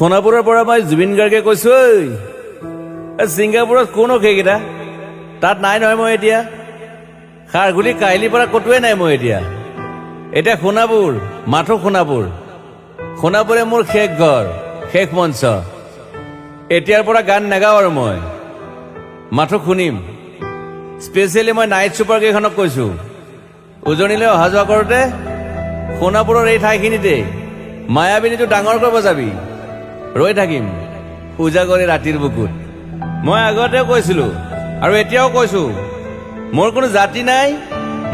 সোণাপুৰৰ পৰা মই জুবিন গাৰ্গে কৈছো ছিংগাপুৰত কোন সেইকেইটা তাত নাই নহয় মই এতিয়া খাৰঘুলি কাহিলীৰ পৰা ক'তোৱে নাই মই এতিয়া সোণাপুৰ মাথো সোণাপুৰে মোৰ শেষ ঘৰ শেষ মঞ্চ এতিয়াৰ পৰা গান নাগাওঁ আৰু মই মাথো শুনিম স্পেচিয়েলি মই নাইট ছুপাৰ কেইখনক কৈছো উজনিলৈ অহা যোৱা কৰোঁতে সোণাপুৰৰ এই ঠাইখিনিতে মায়াবিনীটো ডাঙৰকৈ বজাবি ৰৈ থাকিম উজাগৰে ৰাতিৰ বুকুত মই আগতেও কৈছিলো আৰু এতিয়াও কৈছো মোৰ কোনো জাতি নাই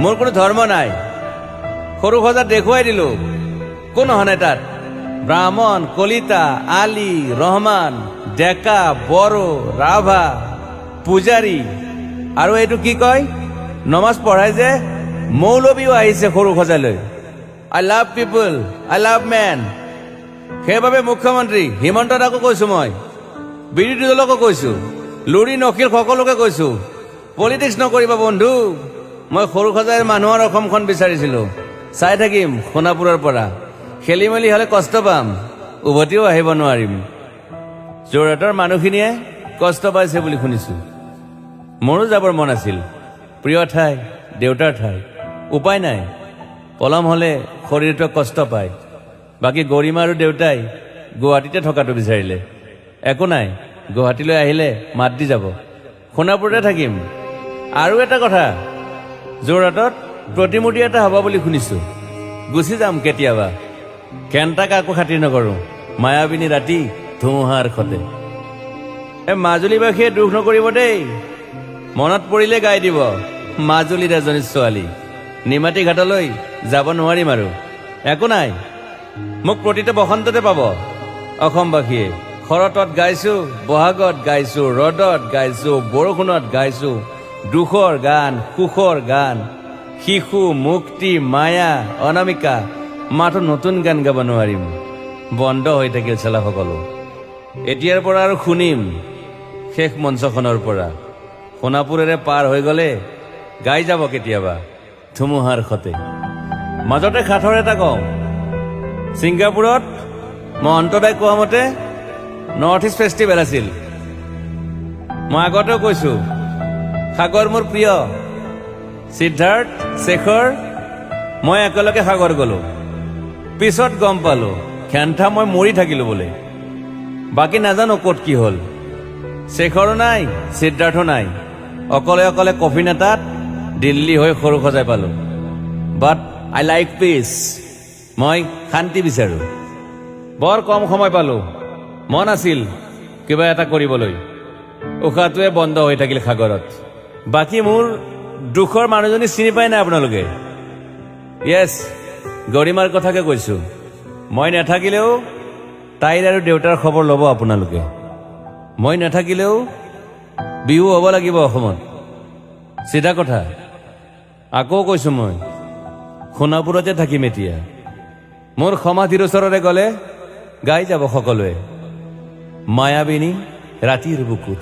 মোৰ কোনো ধৰ্ম নাই সৰু সজা দেখুৱাই দিলো কোন অহা নাই তাত ব্ৰাহ্মণ কলিতা আলী ৰহমান ডেকা বড়ো ৰাভা পূজাৰী আৰু এইটো কি কয় নমাজ পঢ়াই যে মৌলবীও আহিছে সৰু সজালৈ I love people I love man সেইবাবে মুখ্যমন্ত্ৰী হিমন্ত দাকো কৈছো মই বিৰোধী দলকো কৈছো লুৰি নকিল সকলোকে কৈছো পলিটিক্স নকৰিবা বন্ধু মই সৰু সজাইৰ মানুহৰ অসমখন বিচাৰিছিলো চাই থাকিম সোণাপুৰৰ পৰা খেলি মেলি হলে কষ্ট পাম উভতিও আহিব নোৱাৰিম যোৰহাটৰ মানুহখিনিয়ে কষ্ট পাইছে বুলি শুনিছো মোৰো যাবৰ মন আছিল প্ৰিয় ঠাই দেউতাৰ ঠাই উপায় নাই পলম হলে শৰীৰটোৱে কষ্ট পায় বাকী গৰিমা আৰু দেউতাই গুৱাহাটীতে থকাটো বিচাৰিলে একো নাই গুৱাহাটীলৈ আহিলে মাত দি যাব সোণাপুৰতে থাকিম আৰু এটা কথা যোৰহাটত প্ৰতিমূৰ্তি এটা হ'ব বুলি শুনিছো গুচি যাম কেতিয়াবা কেণ্টা কাকো খাতিৰ নকৰোঁ মায়াবিনী ৰাতি ধুমুহাৰ সতে মাজুলীবাসীয়ে দুখ নকৰিব দেই মনত পৰিলে গাই দিব মাজুলীৰ এজনী ছোৱালী নিমাতী ঘাটলৈ যাব নোৱাৰিম আৰু একো নাই মোক প্ৰতিটো বসন্ততে পাব অসমবাসীয়ে শৰতত গাইছো বহাগত গাইছো ৰদত গাইছো বৰষুণত গাইছো দুখৰ গান সুখৰ গান শিশু মুক্তি মায়া অনামিকা মাথো নতুন গান গাব নোৱাৰিম বন্ধ হৈ থাকিল চেলা সকলো এতিয়াৰ পৰা আৰু শুনিম শেষ মঞ্চখনৰ পৰা সোণাপুৰেৰে পাৰ হৈ গলে গাই যাব কেতিয়াবা ধুমুহাৰ সতে মাজতে সাঁথৰ এটা কওঁ ছিংগাপুৰত মই অন্তদাই কোৱা মতে নৰ্থ ইষ্ট ফেষ্টিভেল আছিল মই আগতেও কৈছো সাগৰ মোৰ প্ৰিয় সিদ্ধাৰ্থ শেখৰ মই একেলগে সাগৰ গলো পিছত গম পালো খেন্থা মই মৰি থাকিলো বোলে বাকী নাজানো ক'ত কি হ'ল শেখৰো নাই সিদ্ধাৰ্থো নাই অকলে অকলে কফিন এটাত দিল্লী হৈ সৰু সজাই পালো বাট আই লাইক পিচ মই শান্তি বিচাৰো বৰ কম সময় পালো মন আছিল কিবা এটা কৰিবলৈ উশাহটোৱে বন্ধ হৈ থাকিল সাগৰত বাকী মোৰ দুখৰ মানুহজনী চিনি পাই নাই আপোনালোকে য়েছ গৰিমাৰ কথাকে কৈছো মই নাথাকিলেও তাইৰ আৰু দেউতাৰ খবৰ ল'ব আপোনালোকে মই নাথাকিলেও বিহু হ'ব লাগিব অসমত চিধা কথা আকৌ কৈছো মই সোণাপুৰতে থাকিম এতিয়া মোৰ সমাধিৰ ওচৰৰে গলে গাই যাব সকলোৱে মায়াবিনী ৰাতিৰ বুকুত